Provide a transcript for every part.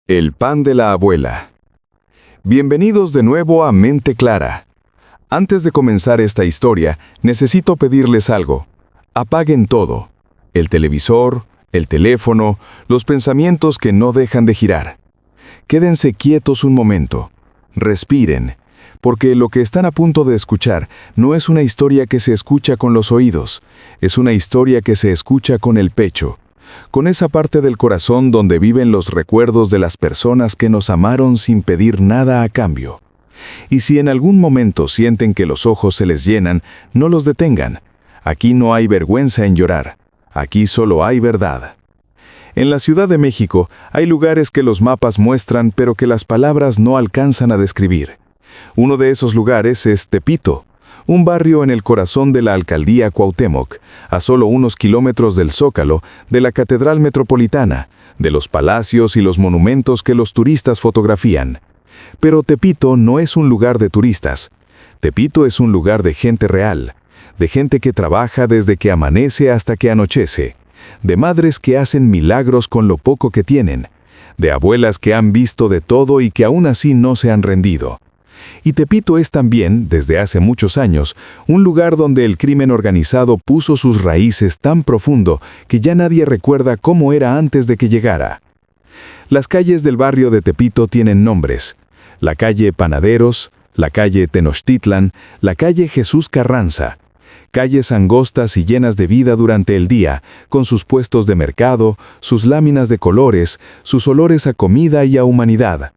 El pan de la abuela. Bienvenidos de nuevo a Mente Clara. Antes de comenzar esta historia, necesito pedirles algo. Apaguen todo. El televisor, el teléfono, los pensamientos que no dejan de girar. Quédense quietos un momento. Respiren, porque lo que están a punto de escuchar no es una historia que se escucha con los oídos, es una historia que se escucha con el pecho, con esa parte del corazón donde viven los recuerdos de las personas que nos amaron sin pedir nada a cambio. Y si en algún momento sienten que los ojos se les llenan, no los detengan. Aquí no hay vergüenza en llorar, aquí solo hay verdad. En la Ciudad de México hay lugares que los mapas muestran pero que las palabras no alcanzan a describir. Uno de esos lugares es Tepito, un barrio en el corazón de la alcaldía Cuauhtémoc, a solo unos kilómetros del Zócalo, de la Catedral Metropolitana, de los palacios y los monumentos que los turistas fotografían. Pero Tepito no es un lugar de turistas. Tepito es un lugar de gente real, de gente que trabaja desde que amanece hasta que anochece, de madres que hacen milagros con lo poco que tienen, de abuelas que han visto de todo y que aún así no se han rendido. Y Tepito es también, desde hace muchos años, un lugar donde el crimen organizado puso sus raíces tan profundo que ya nadie recuerda cómo era antes de que llegara. Las calles del barrio de Tepito tienen nombres: la calle Panaderos, la calle Tenochtitlan, la calle Jesús Carranza. Calles angostas y llenas de vida durante el día, con sus puestos de mercado, sus láminas de colores, sus olores a comida y a humanidad.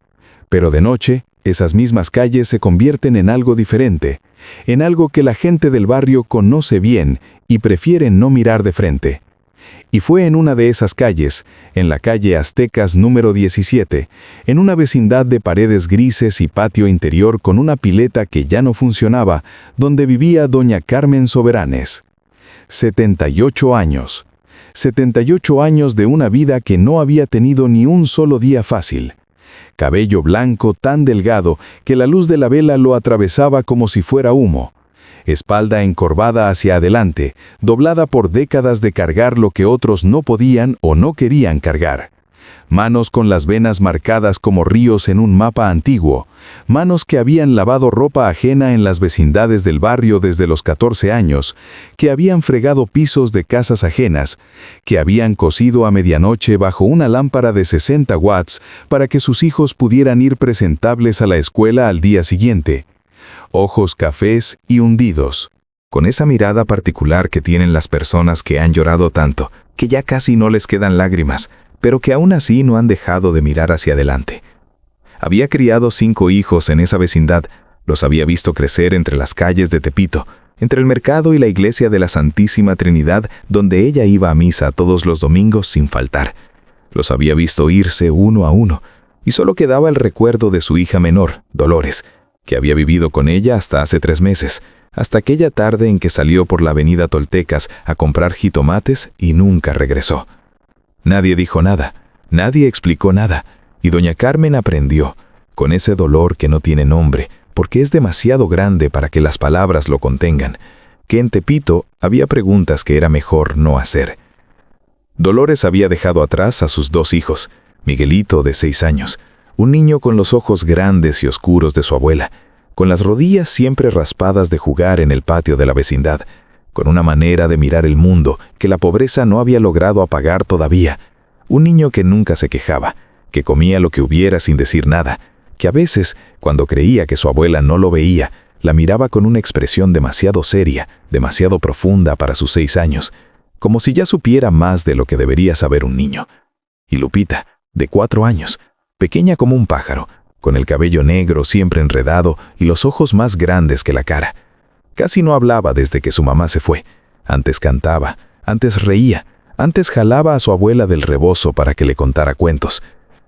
Pero de noche, esas mismas calles se convierten en algo diferente, en algo que la gente del barrio conoce bien y prefiere no mirar de frente. Y fue en una de esas calles, en la calle Aztecas número 17, en una vecindad de paredes grises y patio interior con una pileta que ya no funcionaba, donde vivía doña Carmen Soberanes. 78 años. 78 años de una vida que no había tenido ni un solo día fácil. Cabello blanco tan delgado que la luz de la vela lo atravesaba como si fuera humo. Espalda encorvada hacia adelante, doblada por décadas de cargar lo que otros no podían o no querían cargar. Manos con las venas marcadas como ríos en un mapa antiguo. Manos que habían lavado ropa ajena en las vecindades del barrio desde los 14 años, que habían fregado pisos de casas ajenas, que habían cosido a medianoche bajo una lámpara de 60 watts para que sus hijos pudieran ir presentables a la escuela al día siguiente. Ojos cafés y hundidos, con esa mirada particular que tienen las personas que han llorado tanto, que ya casi no les quedan lágrimas, pero que aún así no han dejado de mirar hacia adelante. Había criado 5 hijos en esa vecindad, los había visto crecer entre las calles de Tepito, entre el mercado y la iglesia de la Santísima Trinidad, donde ella iba a misa todos los domingos sin faltar. Los había visto irse uno a uno, y solo quedaba el recuerdo de su hija menor, Dolores, que había vivido con ella hasta hace 3 meses, hasta aquella tarde en que salió por la avenida Toltecas a comprar jitomates y nunca regresó. Nadie dijo nada, nadie explicó nada, y doña Carmen aprendió, con ese dolor que no tiene nombre, porque es demasiado grande para que las palabras lo contengan, que en Tepito había preguntas que era mejor no hacer. Dolores había dejado atrás a sus 2 hijos, Miguelito de 6 años, un niño con los ojos grandes y oscuros de su abuela, con las rodillas siempre raspadas de jugar en el patio de la vecindad, con una manera de mirar el mundo que la pobreza no había logrado apagar todavía. Un niño que nunca se quejaba, que comía lo que hubiera sin decir nada, que a veces, cuando creía que su abuela no lo veía, la miraba con una expresión demasiado seria, demasiado profunda para sus 6 años, como si ya supiera más de lo que debería saber un niño. Y Lupita, de 4 años, pequeña como un pájaro, con el cabello negro siempre enredado y los ojos más grandes que la cara. Casi no hablaba desde que su mamá se fue. Antes cantaba, antes reía, antes jalaba a su abuela del rebozo para que le contara cuentos.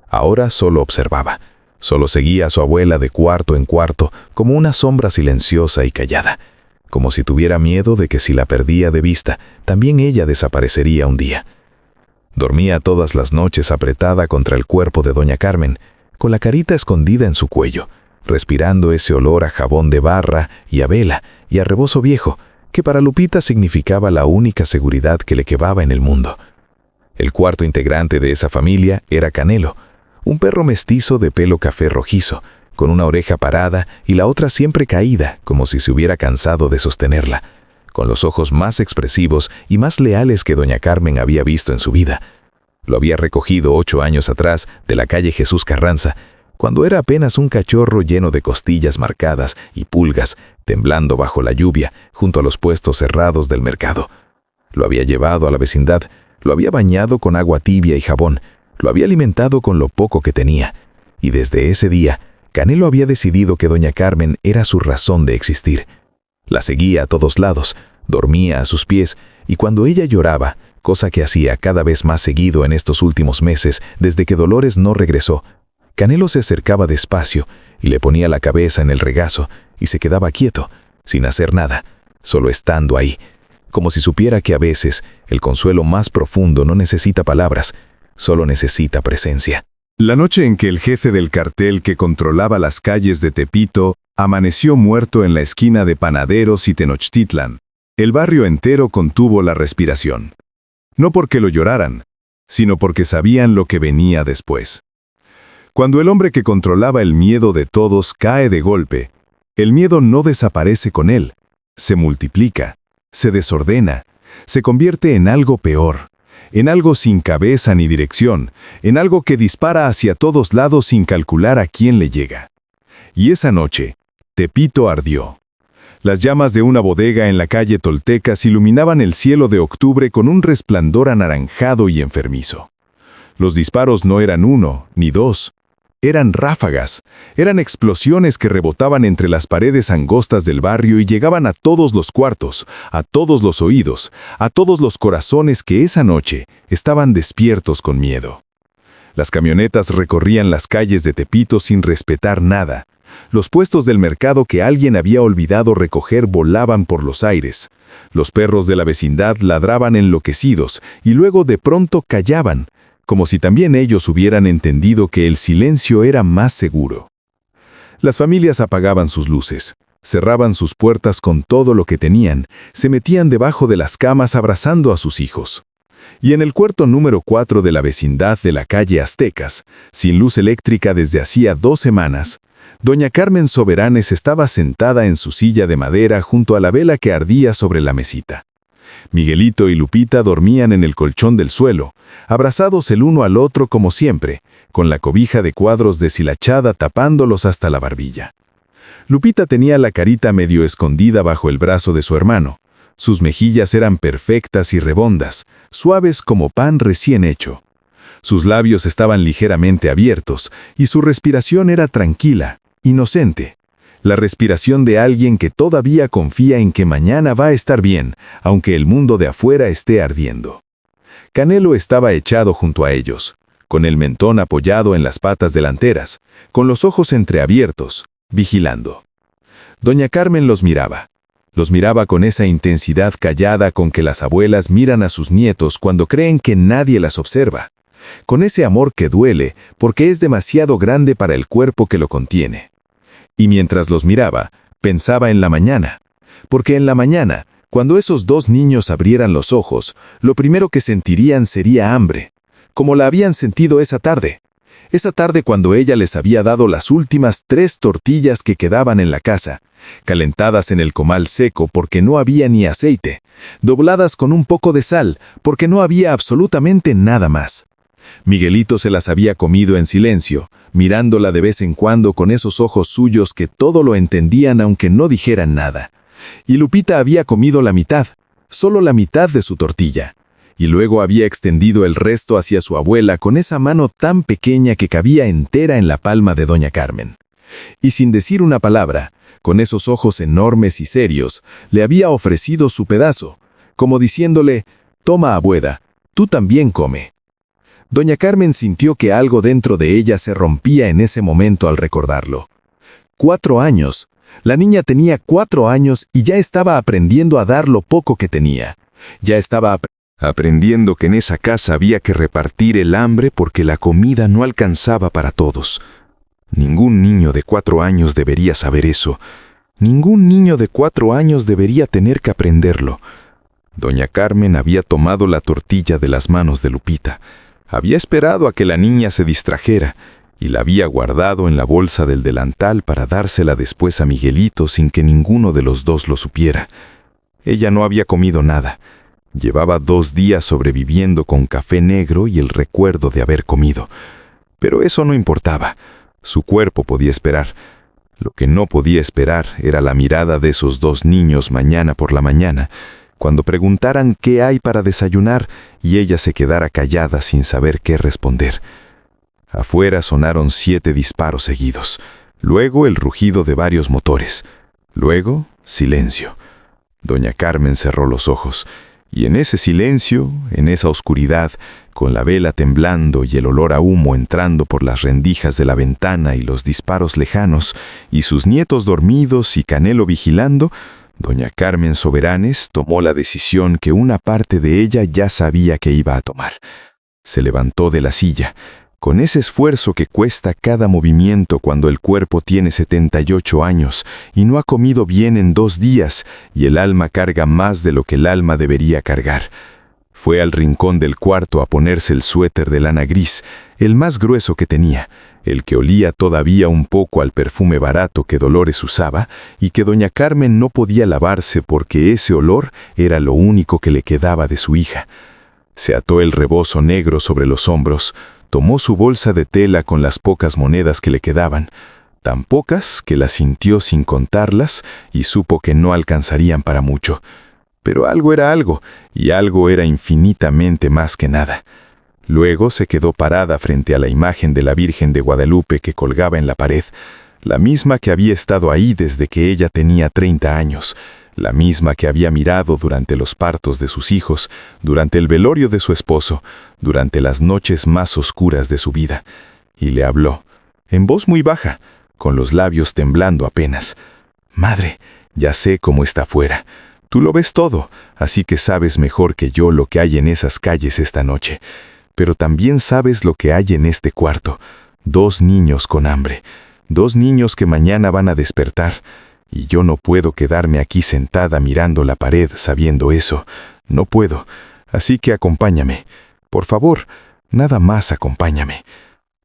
Ahora solo observaba, solo seguía a su abuela de cuarto en cuarto como una sombra silenciosa y callada, como si tuviera miedo de que si la perdía de vista, también ella desaparecería un día. Dormía todas las noches apretada contra el cuerpo de doña Carmen, con la carita escondida en su cuello, respirando ese olor a jabón de barra y a vela y a rebozo viejo, que para Lupita significaba la única seguridad que le quedaba en el mundo. El cuarto integrante de esa familia era Canelo, Un perro mestizo de pelo café rojizo, con una oreja parada y la otra siempre caída, como si se hubiera cansado de sostenerla, con los ojos más expresivos y más leales que doña Carmen había visto en su vida. Lo había recogido 8 años atrás de la calle Jesús Carranza, cuando era apenas un cachorro lleno de costillas marcadas y pulgas, temblando bajo la lluvia, junto a los puestos cerrados del mercado. Lo había llevado a la vecindad, lo había bañado con agua tibia y jabón, lo había alimentado con lo poco que tenía, y desde ese día, Canelo había decidido que doña Carmen era su razón de existir. La seguía a todos lados, dormía a sus pies, y cuando ella lloraba, cosa que hacía cada vez más seguido en estos últimos meses desde que Dolores no regresó, Canelo se acercaba despacio y le ponía la cabeza en el regazo y se quedaba quieto, sin hacer nada, solo estando ahí, como si supiera que a veces el consuelo más profundo no necesita palabras, solo necesita presencia. La noche en que el jefe del cartel que controlaba las calles de Tepito amaneció muerto en la esquina de Panaderos y Tenochtitlan, el barrio entero contuvo la respiración. No porque lo lloraran, sino porque sabían lo que venía después. Cuando el hombre que controlaba el miedo de todos cae de golpe, el miedo no desaparece con él, se multiplica, se desordena, se convierte en algo peor, en algo sin cabeza ni dirección, en algo que dispara hacia todos lados sin calcular a quién le llega. Y esa noche, Tepito ardió. Las llamas de una bodega en la calle Toltecas iluminaban el cielo de octubre con un resplandor anaranjado y enfermizo. Los disparos no eran 1 ni 2. Eran ráfagas, eran explosiones que rebotaban entre las paredes angostas del barrio y llegaban a todos los cuartos, a todos los oídos, a todos los corazones que esa noche estaban despiertos con miedo. Las camionetas recorrían las calles de Tepito sin respetar nada. Los puestos del mercado que alguien había olvidado recoger volaban por los aires. Los perros de la vecindad ladraban enloquecidos y luego de pronto callaban, como si también ellos hubieran entendido que el silencio era más seguro. Las familias apagaban sus luces, cerraban sus puertas con todo lo que tenían, se metían debajo de las camas abrazando a sus hijos. Y en el cuarto número 4 de la vecindad de la calle Aztecas, sin luz eléctrica desde hacía 2 semanas, doña Carmen Soberanes estaba sentada en su silla de madera junto a la vela que ardía sobre la mesita. Miguelito y Lupita dormían en el colchón del suelo, abrazados el uno al otro como siempre, con la cobija de cuadros deshilachada tapándolos hasta la barbilla. Lupita tenía la carita medio escondida bajo el brazo de su hermano. Sus mejillas eran perfectas y redondas, suaves como pan recién hecho. Sus labios estaban ligeramente abiertos y su respiración era tranquila, inocente. La respiración de alguien que todavía confía en que mañana va a estar bien, aunque el mundo de afuera esté ardiendo. Canelo estaba echado junto a ellos, con el mentón apoyado en las patas delanteras, con los ojos entreabiertos, vigilando. Doña Carmen los miraba con esa intensidad callada con que las abuelas miran a sus nietos cuando creen que nadie las observa, con ese amor que duele porque es demasiado grande para el cuerpo que lo contiene. Y mientras los miraba, pensaba en la mañana, porque en la mañana, cuando esos 2 niños abrieran los ojos, lo primero que sentirían sería hambre, como la habían sentido esa tarde cuando ella les había dado las últimas 3 tortillas que quedaban en la casa, calentadas en el comal seco porque no había ni aceite, dobladas con un poco de sal porque no había absolutamente nada más. Miguelito se las había comido en silencio, mirándola de vez en cuando con esos ojos suyos que todo lo entendían aunque no dijeran nada. Y Lupita había comido la mitad, solo la mitad de su tortilla, y luego había extendido el resto hacia su abuela con esa mano tan pequeña que cabía entera en la palma de doña Carmen. Y sin decir una palabra, con esos ojos enormes y serios, le había ofrecido su pedazo, como diciéndole, «Toma, abuela, tú también come». Doña Carmen sintió que algo dentro de ella se rompía en ese momento al recordarlo. 4 años. La niña tenía 4 años y ya estaba aprendiendo a dar lo poco que tenía. Ya estaba aprendiendo que en esa casa había que repartir el hambre porque la comida no alcanzaba para todos. Ningún niño de 4 años debería saber eso. Ningún niño de 4 años debería tener que aprenderlo. Doña Carmen había tomado la tortilla de las manos de Lupita. Había esperado a que la niña se distrajera y la había guardado en la bolsa del delantal para dársela después a Miguelito sin que ninguno de los dos lo supiera. Ella no había comido nada. Llevaba 2 días sobreviviendo con café negro y el recuerdo de haber comido. Pero eso no importaba. Su cuerpo podía esperar. Lo que no podía esperar era la mirada de esos 2 niños mañana por la mañana, cuando preguntaran qué hay para desayunar y ella se quedara callada sin saber qué responder. Afuera sonaron 7 disparos seguidos, luego el rugido de varios motores, luego silencio. Doña Carmen cerró los ojos, y en ese silencio, en esa oscuridad, con la vela temblando y el olor a humo entrando por las rendijas de la ventana y los disparos lejanos, y sus nietos dormidos y Canelo vigilando, doña Carmen Soberanes tomó la decisión que una parte de ella ya sabía que iba a tomar. Se levantó de la silla, con ese esfuerzo que cuesta cada movimiento cuando el cuerpo tiene 78 años y no ha comido bien en 2 días y el alma carga más de lo que el alma debería cargar. Fue al rincón del cuarto a ponerse el suéter de lana gris, el más grueso que tenía, el que olía todavía un poco al perfume barato que Dolores usaba y que doña Carmen no podía lavarse porque ese olor era lo único que le quedaba de su hija. Se ató el rebozo negro sobre los hombros, tomó su bolsa de tela con las pocas monedas que le quedaban, tan pocas que las sintió sin contarlas y supo que no alcanzarían para mucho. Pero algo era algo, y algo era infinitamente más que nada. Luego se quedó parada frente a la imagen de la Virgen de Guadalupe que colgaba en la pared, la misma que había estado ahí desde que ella tenía 30 años, la misma que había mirado durante los partos de sus hijos, durante el velorio de su esposo, durante las noches más oscuras de su vida. Y le habló, en voz muy baja, con los labios temblando apenas. «Madre, ya sé cómo está afuera. Tú lo ves todo, así que sabes mejor que yo lo que hay en esas calles esta noche. Pero también sabes lo que hay en este cuarto. 2 niños con hambre. 2 niños que mañana van a despertar. Y yo no puedo quedarme aquí sentada mirando la pared sabiendo eso. No puedo. Así que acompáñame. Por favor, nada más acompáñame».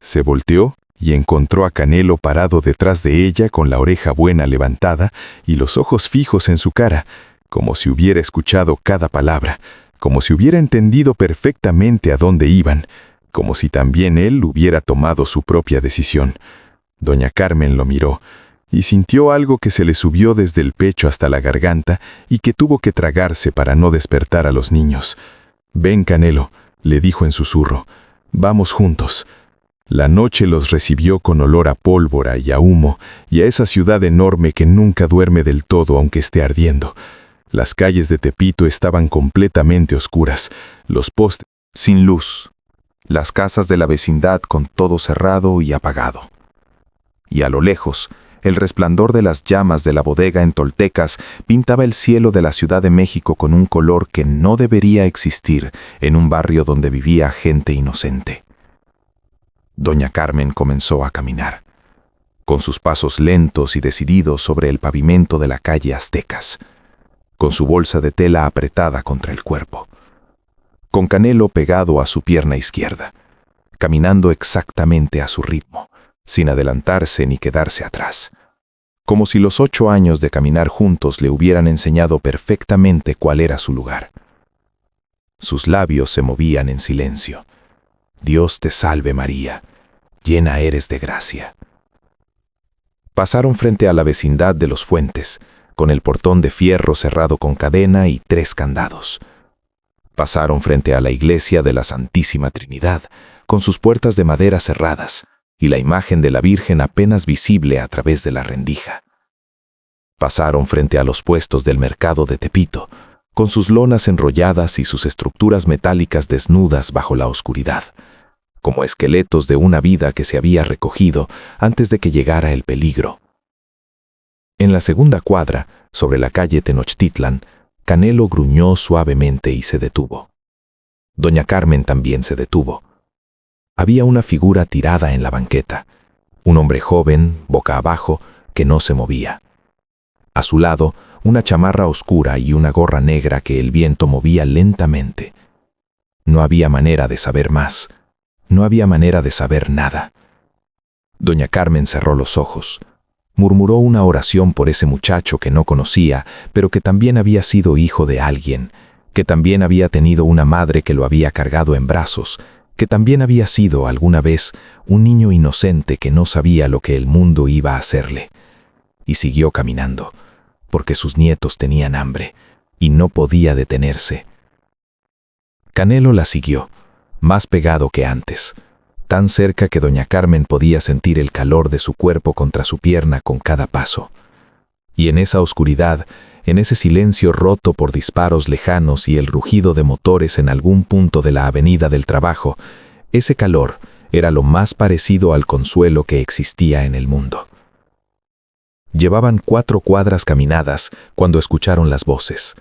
Se volteó y encontró a Canelo parado detrás de ella con la oreja buena levantada y los ojos fijos en su cara, como si hubiera escuchado cada palabra, como si hubiera entendido perfectamente a dónde iban, como si también él hubiera tomado su propia decisión. Doña Carmen lo miró y sintió algo que se le subió desde el pecho hasta la garganta y que tuvo que tragarse para no despertar a los niños. «Ven, Canelo», le dijo en susurro, «vamos juntos». La noche los recibió con olor a pólvora y a humo y a esa ciudad enorme que nunca duerme del todo aunque esté ardiendo. Las calles de Tepito estaban completamente oscuras, los postes sin luz, las casas de la vecindad con todo cerrado y apagado. Y a lo lejos, el resplandor de las llamas de la bodega en Toltecas pintaba el cielo de la Ciudad de México con un color que no debería existir en un barrio donde vivía gente inocente. Doña Carmen comenzó a caminar, con sus pasos lentos y decididos sobre el pavimento de la calle Aztecas, con su bolsa de tela apretada contra el cuerpo, con Canelo pegado a su pierna izquierda, caminando exactamente a su ritmo, sin adelantarse ni quedarse atrás, como si los 8 años de caminar juntos le hubieran enseñado perfectamente cuál era su lugar. Sus labios se movían en silencio. «Dios te salve María, llena eres de gracia». Pasaron frente a la vecindad de los Fuentes, con el portón de fierro cerrado con cadena y 3 candados. Pasaron frente a la iglesia de la Santísima Trinidad, con sus puertas de madera cerradas, y la imagen de la Virgen apenas visible a través de la rendija. Pasaron frente a los puestos del mercado de Tepito, con sus lonas enrolladas y sus estructuras metálicas desnudas bajo la oscuridad, como esqueletos de una vida que se había recogido antes de que llegara el peligro. En la segunda cuadra, sobre la calle Tenochtitlan, Canelo gruñó suavemente y se detuvo. Doña Carmen también se detuvo. Había una figura tirada en la banqueta, un hombre joven, boca abajo, que no se movía. A su lado, una chamarra oscura y una gorra negra que el viento movía lentamente. No había manera de saber más, No había manera de saber nada. Doña Carmen cerró los ojos. Murmuró una oración por ese muchacho que no conocía, pero que también había sido hijo de alguien, que también había tenido una madre que lo había cargado en brazos, que también había sido alguna vez un niño inocente que no sabía lo que el mundo iba a hacerle. Y siguió caminando, porque sus nietos tenían hambre, y no podía detenerse. Canelo la siguió, más pegado que antes, tan cerca que doña Carmen podía sentir el calor de su cuerpo contra su pierna con cada paso. Y en esa oscuridad, en ese silencio roto por disparos lejanos y el rugido de motores en algún punto de la avenida del Trabajo, ese calor era lo más parecido al consuelo que existía en el mundo. Llevaban 4 cuadras caminadas cuando escucharon las voces.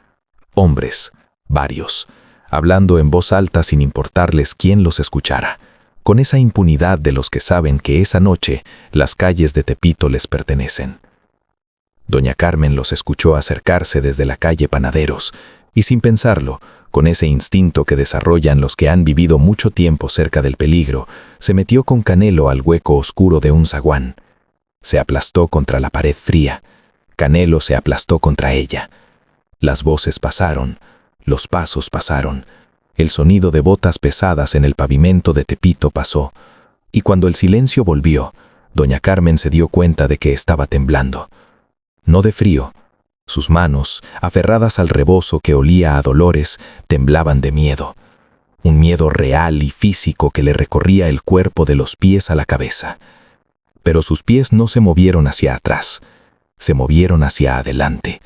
Hombres, varios, hablando en voz alta sin importarles quién los escuchara, con esa impunidad de los que saben que esa noche las calles de Tepito les pertenecen. Doña Carmen los escuchó acercarse desde la calle Panaderos, y sin pensarlo, con ese instinto que desarrollan los que han vivido mucho tiempo cerca del peligro, se metió con Canelo al hueco oscuro de un zaguán. Se aplastó contra la pared fría. Canelo se aplastó contra ella. Las voces pasaron, los pasos pasaron, el sonido de botas pesadas en el pavimento de Tepito pasó, y cuando el silencio volvió, doña Carmen se dio cuenta de que estaba temblando. No de frío. Sus manos, aferradas al rebozo que olía a dolores, temblaban de miedo. Un miedo real y físico que le recorría el cuerpo de los pies a la cabeza. Pero sus pies no se movieron hacia atrás, se movieron hacia adelante,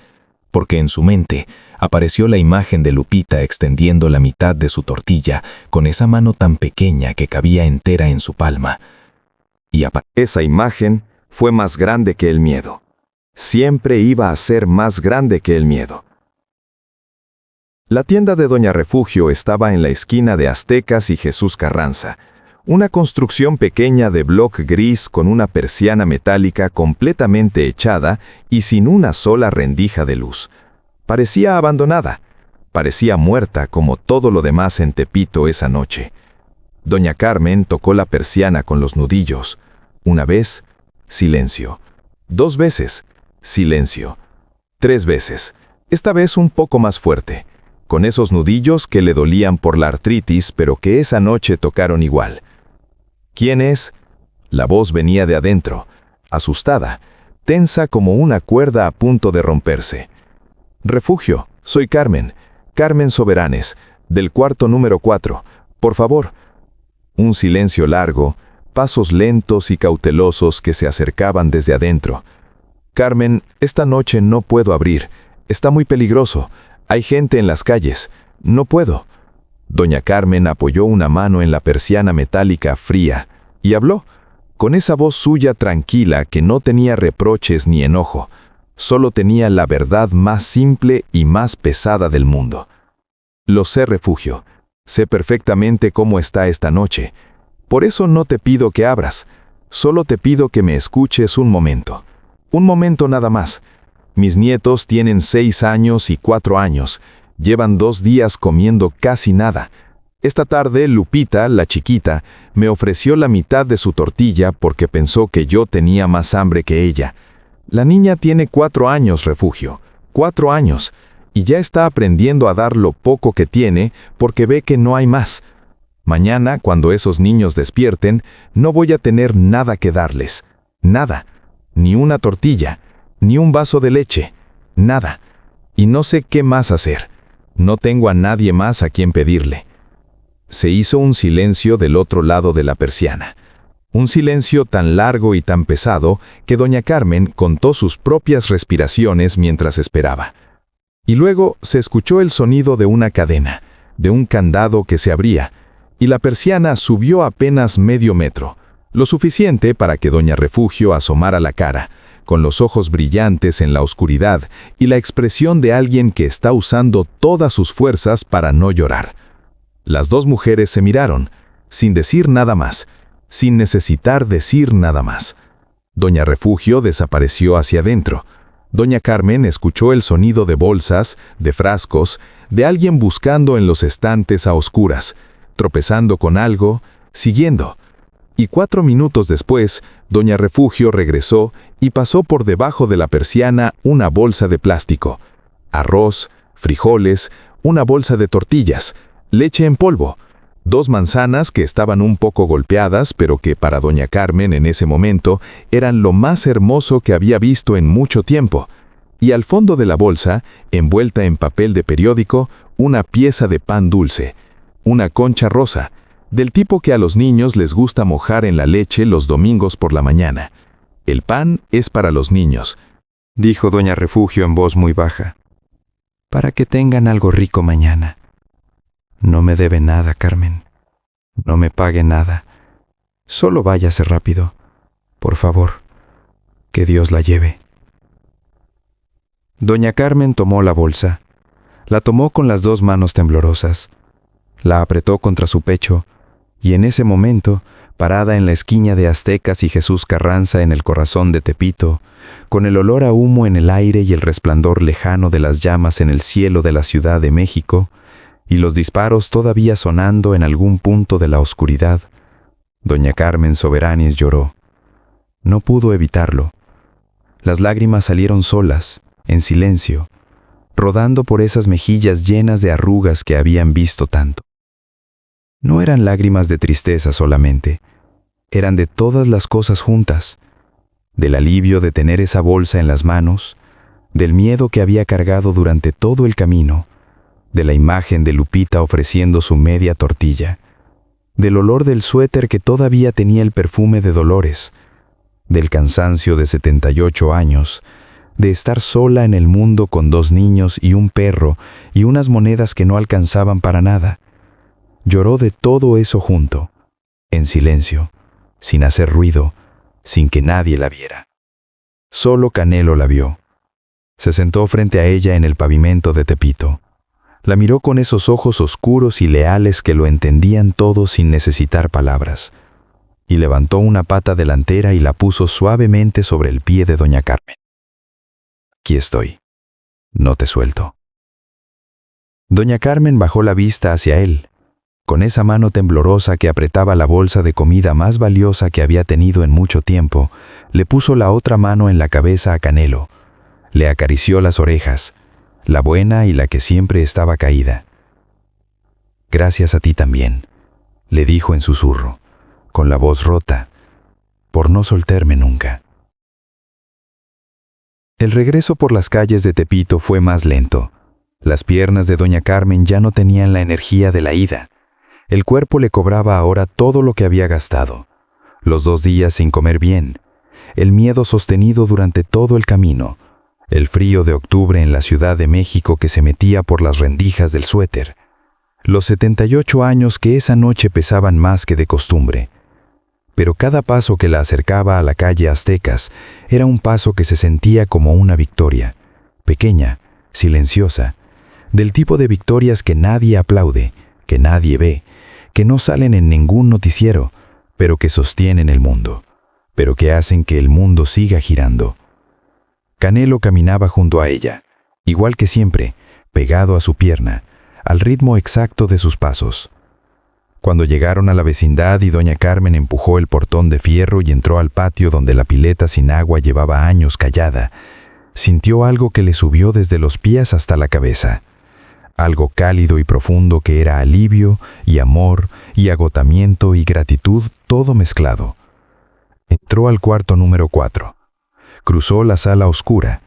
porque en su mente apareció la imagen de Lupita extendiendo la mitad de su tortilla con esa mano tan pequeña que cabía entera en su palma. Y esa imagen fue más grande que el miedo. Siempre iba a ser más grande que el miedo. La tienda de Doña Refugio estaba en la esquina de Aztecas y Jesús Carranza, una construcción pequeña de bloc gris con una persiana metálica completamente echada y sin una sola rendija de luz. Parecía abandonada, parecía muerta como todo lo demás en Tepito esa noche. Doña Carmen tocó la persiana con los nudillos. Una vez, silencio. 2 veces, silencio. 3 veces, esta vez un poco más fuerte, con esos nudillos que le dolían por la artritis, pero que esa noche tocaron igual. ¿Quién es? La voz venía de adentro, asustada, tensa como una cuerda a punto de romperse. Refugio, soy Carmen, Carmen Soberanes, del cuarto número 4. Por favor. Un silencio largo, pasos lentos y cautelosos que se acercaban desde adentro. Carmen, esta noche no puedo abrir, está muy peligroso, hay gente en las calles, no puedo. Doña Carmen apoyó una mano en la persiana metálica fría y habló, con esa voz suya tranquila que no tenía reproches ni enojo, solo tenía la verdad más simple y más pesada del mundo. Lo sé, Refugio, sé perfectamente cómo está esta noche, por eso no te pido que abras, solo te pido que me escuches un momento nada más. Mis nietos tienen 6 años y 4 años, llevan 2 días comiendo casi nada. Esta tarde Lupita, la chiquita, me ofreció la mitad de su tortilla porque pensó que yo tenía más hambre que ella. La niña tiene 4 años, Refugio, 4 años, y ya está aprendiendo a dar lo poco que tiene porque ve que no hay más. Mañana, cuando esos niños despierten, no voy a tener nada que darles, nada, ni una tortilla, ni un vaso de leche, nada, y no sé qué más hacer. No tengo a nadie más a quien pedirle. Se hizo un silencio del otro lado de la persiana. Un silencio tan largo y tan pesado que doña Carmen contó sus propias respiraciones mientras esperaba. Y luego se escuchó el sonido de una cadena, de un candado que se abría, y la persiana subió apenas medio metro, lo suficiente para que doña Refugio asomara la cara, con los ojos brillantes en la oscuridad y la expresión de alguien que está usando todas sus fuerzas para no llorar. Las 2 mujeres se miraron, sin decir nada más, sin necesitar decir nada más. Doña Refugio desapareció hacia adentro. Doña Carmen escuchó el sonido de bolsas, de frascos, de alguien buscando en los estantes a oscuras, tropezando con algo, siguiendo. Y 4 minutos después, doña Refugio regresó y pasó por debajo de la persiana una bolsa de plástico. Arroz, frijoles, una bolsa de tortillas, leche en polvo, 2 manzanas que estaban un poco golpeadas, pero que para doña Carmen en ese momento eran lo más hermoso que había visto en mucho tiempo. Y al fondo de la bolsa, envuelta en papel de periódico, una pieza de pan dulce, una concha rosa, del tipo que a los niños les gusta mojar en la leche los domingos por la mañana. El pan es para los niños, dijo doña Refugio en voz muy baja, para que tengan algo rico mañana. No me debe nada, Carmen. No me pague nada. Solo váyase rápido. Por favor, que Dios la lleve. Doña Carmen tomó la bolsa. La tomó con las 2 manos temblorosas. La apretó contra su pecho, y en ese momento, parada en la esquina de Aztecas y Jesús Carranza en el corazón de Tepito, con el olor a humo en el aire y el resplandor lejano de las llamas en el cielo de la Ciudad de México, y los disparos todavía sonando en algún punto de la oscuridad, doña Carmen Soberanis lloró. No pudo evitarlo. Las lágrimas salieron solas, en silencio, rodando por esas mejillas llenas de arrugas que habían visto tanto. No eran lágrimas de tristeza solamente, eran de todas las cosas juntas, del alivio de tener esa bolsa en las manos, del miedo que había cargado durante todo el camino, de la imagen de Lupita ofreciendo su media tortilla, del olor del suéter que todavía tenía el perfume de Dolores, del cansancio de 78 años, de estar sola en el mundo con 2 niños y un perro y unas monedas que no alcanzaban para nada. Lloró de todo eso junto, en silencio, sin hacer ruido, sin que nadie la viera. Solo Canelo la vio. Se sentó frente a ella en el pavimento de Tepito. La miró con esos ojos oscuros y leales que lo entendían todo sin necesitar palabras, y levantó una pata delantera y la puso suavemente sobre el pie de doña Carmen. Aquí estoy. No te suelto. Doña Carmen bajó la vista hacia él. Con esa mano temblorosa que apretaba la bolsa de comida más valiosa que había tenido en mucho tiempo, le puso la otra mano en la cabeza a Canelo. Le acarició las orejas, la buena y la que siempre estaba caída. Gracias a ti también, le dijo en susurro, con la voz rota, por no soltarme nunca. El regreso por las calles de Tepito fue más lento. Las piernas de doña Carmen ya no tenían la energía de la ida. El cuerpo le cobraba ahora todo lo que había gastado. Los 2 días sin comer bien, el miedo sostenido durante todo el camino, el frío de octubre en la Ciudad de México que se metía por las rendijas del suéter, los 78 años que esa noche pesaban más que de costumbre. Pero cada paso que la acercaba a la calle Aztecas era un paso que se sentía como una victoria, pequeña, silenciosa, del tipo de victorias que nadie aplaude, que nadie ve, que no salen en ningún noticiero, pero que sostienen el mundo, pero que hacen que el mundo siga girando. Canelo caminaba junto a ella, igual que siempre, pegado a su pierna, al ritmo exacto de sus pasos. Cuando llegaron a la vecindad y doña Carmen empujó el portón de fierro y entró al patio donde la pileta sin agua llevaba años callada, sintió algo que le subió desde los pies hasta la cabeza. Algo cálido y profundo que era alivio y amor y agotamiento y gratitud todo mezclado. Entró al cuarto número 4. Cruzó la sala oscura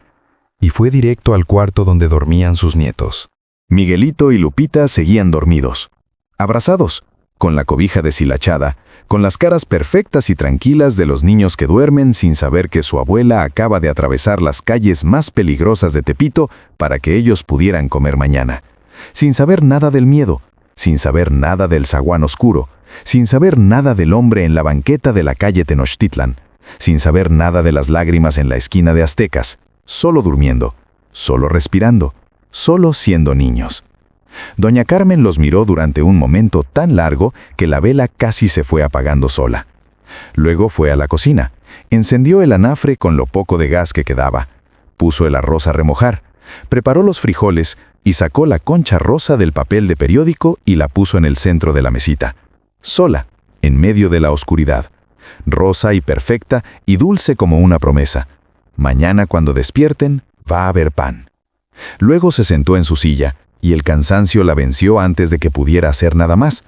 y fue directo al cuarto donde dormían sus nietos. Miguelito y Lupita seguían dormidos, abrazados, con la cobija deshilachada, con las caras perfectas y tranquilas de los niños que duermen sin saber que su abuela acaba de atravesar las calles más peligrosas de Tepito para que ellos pudieran comer mañana, sin saber nada del miedo, sin saber nada del zaguán oscuro, sin saber nada del hombre en la banqueta de la calle Tenochtitlan, sin saber nada de las lágrimas en la esquina de Aztecas, solo durmiendo, solo respirando, solo siendo niños. Doña Carmen los miró durante un momento tan largo que la vela casi se fue apagando sola. Luego fue a la cocina, encendió el anafre con lo poco de gas que quedaba, puso el arroz a remojar, preparó los frijoles y sacó la concha rosa del papel de periódico y la puso en el centro de la mesita. Sola, en medio de la oscuridad, rosa y perfecta y dulce como una promesa. Mañana cuando despierten, va a haber pan. Luego se sentó en su silla, y el cansancio la venció antes de que pudiera hacer nada más.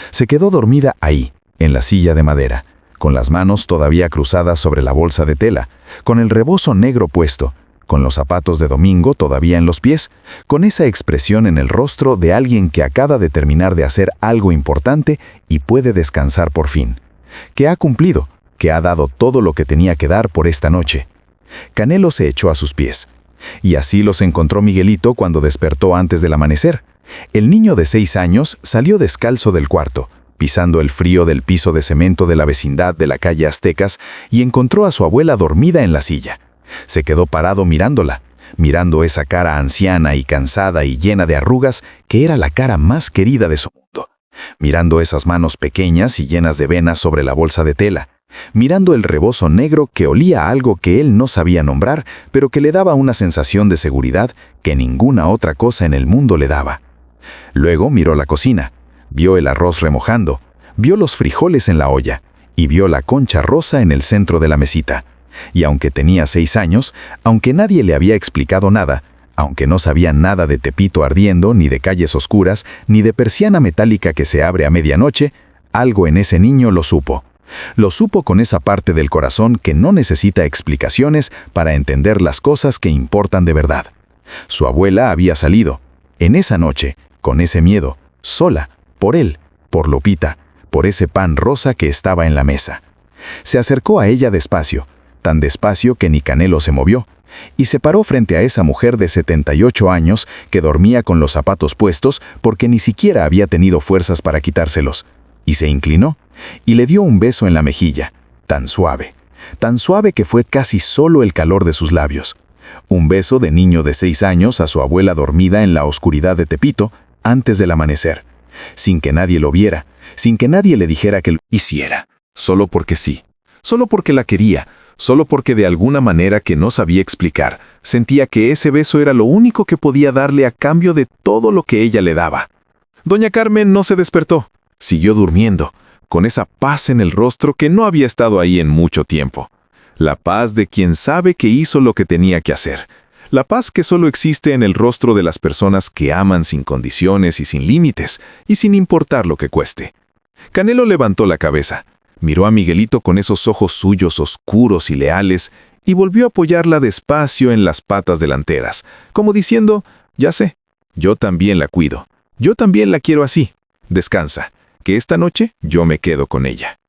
Se quedó dormida ahí, en la silla de madera, con las manos todavía cruzadas sobre la bolsa de tela, con el rebozo negro puesto, con los zapatos de domingo todavía en los pies, con esa expresión en el rostro de alguien que acaba de terminar de hacer algo importante y puede descansar por fin, que ha cumplido, que ha dado todo lo que tenía que dar por esta noche. Canelo se echó a sus pies. Y así los encontró Miguelito cuando despertó antes del amanecer. El niño de 6 años salió descalzo del cuarto, pisando el frío del piso de cemento de la vecindad de la calle Aztecas, y encontró a su abuela dormida en la silla. Se quedó parado mirándola, mirando esa cara anciana y cansada y llena de arrugas que era la cara más querida de su mundo, mirando esas manos pequeñas y llenas de venas sobre la bolsa de tela, mirando el rebozo negro que olía a algo que él no sabía nombrar, pero que le daba una sensación de seguridad que ninguna otra cosa en el mundo le daba. Luego miró la cocina, vio el arroz remojando, vio los frijoles en la olla y vio la concha rosa en el centro de la mesita. Y aunque tenía 6 años, aunque nadie le había explicado nada, aunque no sabía nada de Tepito ardiendo, ni de calles oscuras, ni de persiana metálica que se abre a medianoche, algo en ese niño lo supo. Lo supo con esa parte del corazón que no necesita explicaciones para entender las cosas que importan de verdad. Su abuela había salido, en esa noche, con ese miedo, sola, por él, por Lupita, por ese pan rosa que estaba en la mesa. Se acercó a ella despacio, tan despacio que ni Canelo se movió, y se paró frente a esa mujer de 78 años que dormía con los zapatos puestos porque ni siquiera había tenido fuerzas para quitárselos, y se inclinó, y le dio un beso en la mejilla, tan suave que fue casi solo el calor de sus labios. Un beso de niño de 6 años a su abuela dormida en la oscuridad de Tepito antes del amanecer, sin que nadie lo viera, sin que nadie le dijera que lo hiciera, solo porque sí, solo porque la quería, solo porque de alguna manera que no sabía explicar, sentía que ese beso era lo único que podía darle a cambio de todo lo que ella le daba. Doña Carmen no se despertó, siguió durmiendo, con esa paz en el rostro que no había estado ahí en mucho tiempo. La paz de quien sabe que hizo lo que tenía que hacer. La paz que solo existe en el rostro de las personas que aman sin condiciones y sin límites, y sin importar lo que cueste. Canelo levantó la cabeza, miró a Miguelito con esos ojos suyos oscuros y leales, y volvió a apoyarla despacio en las patas delanteras, como diciendo, ya sé, yo también la cuido, yo también la quiero así. Descansa, que esta noche yo me quedo con ella.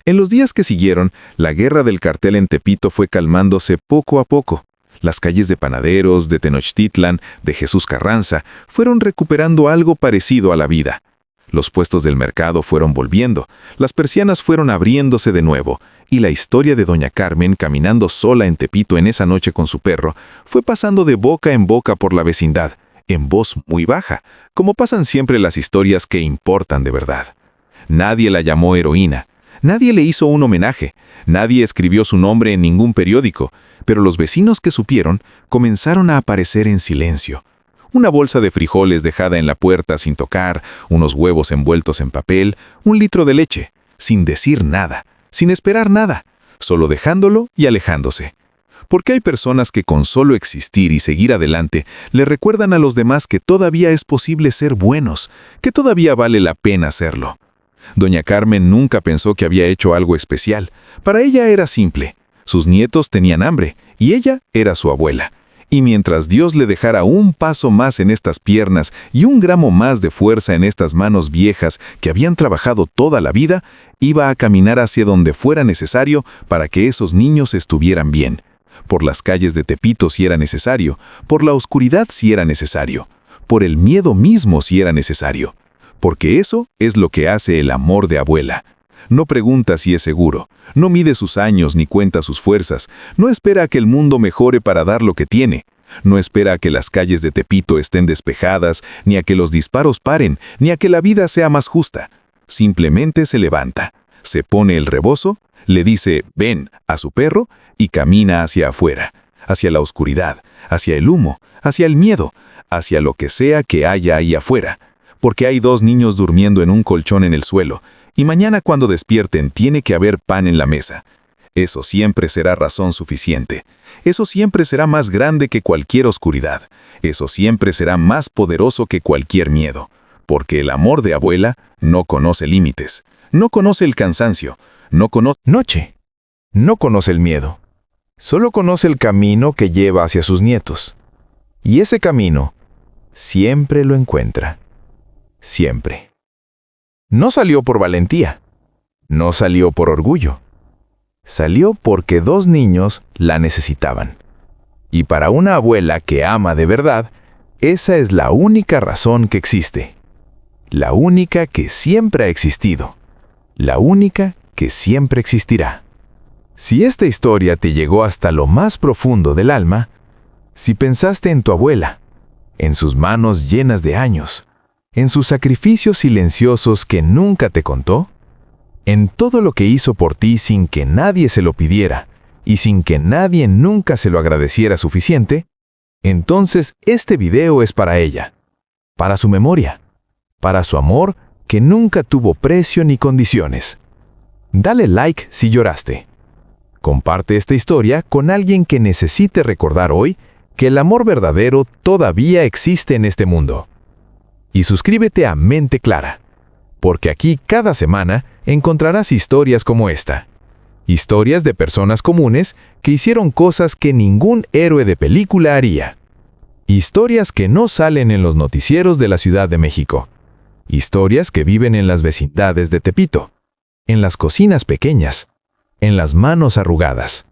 En los días que siguieron, la guerra del cartel en Tepito fue calmándose poco a poco. Las calles de Panaderos, de Tenochtitlan, de Jesús Carranza, fueron recuperando algo parecido a la vida. Los puestos del mercado fueron volviendo, las persianas fueron abriéndose de nuevo, y la historia de doña Carmen caminando sola en Tepito en esa noche con su perro fue pasando de boca en boca por la vecindad, en voz muy baja, como pasan siempre las historias que importan de verdad. Nadie la llamó heroína, nadie le hizo un homenaje, nadie escribió su nombre en ningún periódico, pero los vecinos que supieron comenzaron a aparecer en silencio. Una bolsa de frijoles dejada en la puerta sin tocar, unos huevos envueltos en papel, 1 litro de leche, sin decir nada, sin esperar nada, solo dejándolo y alejándose. Porque hay personas que con solo existir y seguir adelante le recuerdan a los demás que todavía es posible ser buenos, que todavía vale la pena serlo. Doña Carmen nunca pensó que había hecho algo especial. Para ella era simple. Sus nietos tenían hambre y ella era su abuela. Y mientras Dios le dejara un paso más en estas piernas y 1 gramo más de fuerza en estas manos viejas que habían trabajado toda la vida, iba a caminar hacia donde fuera necesario para que esos niños estuvieran bien. Por las calles de Tepito si era necesario, por la oscuridad si era necesario, por el miedo mismo si era necesario. Porque eso es lo que hace el amor de abuela. No pregunta si es seguro, no mide sus años ni cuenta sus fuerzas, no espera a que el mundo mejore para dar lo que tiene, no espera a que las calles de Tepito estén despejadas, ni a que los disparos paren, ni a que la vida sea más justa. Simplemente se levanta, se pone el rebozo, le dice «ven» a su perro y camina hacia afuera, hacia la oscuridad, hacia el humo, hacia el miedo, hacia lo que sea que haya ahí afuera. Porque hay 2 niños durmiendo en un colchón en el suelo, Y mañana cuando despierten tiene que haber pan en la mesa. Eso siempre será razón suficiente. Eso siempre será más grande que cualquier oscuridad. Eso siempre será más poderoso que cualquier miedo. Porque el amor de abuela no conoce límites. No conoce el cansancio. No conoce Noche. No conoce el miedo. Solo conoce el camino que lleva hacia sus nietos. Y ese camino siempre lo encuentra. Siempre. No salió por valentía. No salió por orgullo. Salió porque 2 niños la necesitaban. Y para una abuela que ama de verdad, esa es la única razón que existe. La única que siempre ha existido. La única que siempre existirá. Si esta historia te llegó hasta lo más profundo del alma, si pensaste en tu abuela, en sus manos llenas de años, en sus sacrificios silenciosos que nunca te contó, en todo lo que hizo por ti sin que nadie se lo pidiera y sin que nadie nunca se lo agradeciera suficiente, entonces este video es para ella, para su memoria, para su amor que nunca tuvo precio ni condiciones. Dale like si lloraste. Comparte esta historia con alguien que necesite recordar hoy que el amor verdadero todavía existe en este mundo. Y suscríbete a Mente Clara, porque aquí cada semana encontrarás historias como esta. Historias de personas comunes que hicieron cosas que ningún héroe de película haría. Historias que no salen en los noticieros de la Ciudad de México. Historias que viven en las vecindades de Tepito, en las cocinas pequeñas, en las manos arrugadas,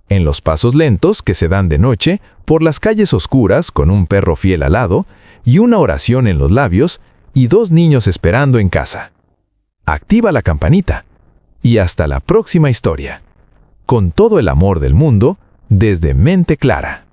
en los pasos lentos que se dan de noche por las calles oscuras con un perro fiel al lado y una oración en los labios y 2 niños esperando en casa. Activa la campanita y hasta la próxima historia. Con todo el amor del mundo, desde Mente Clara.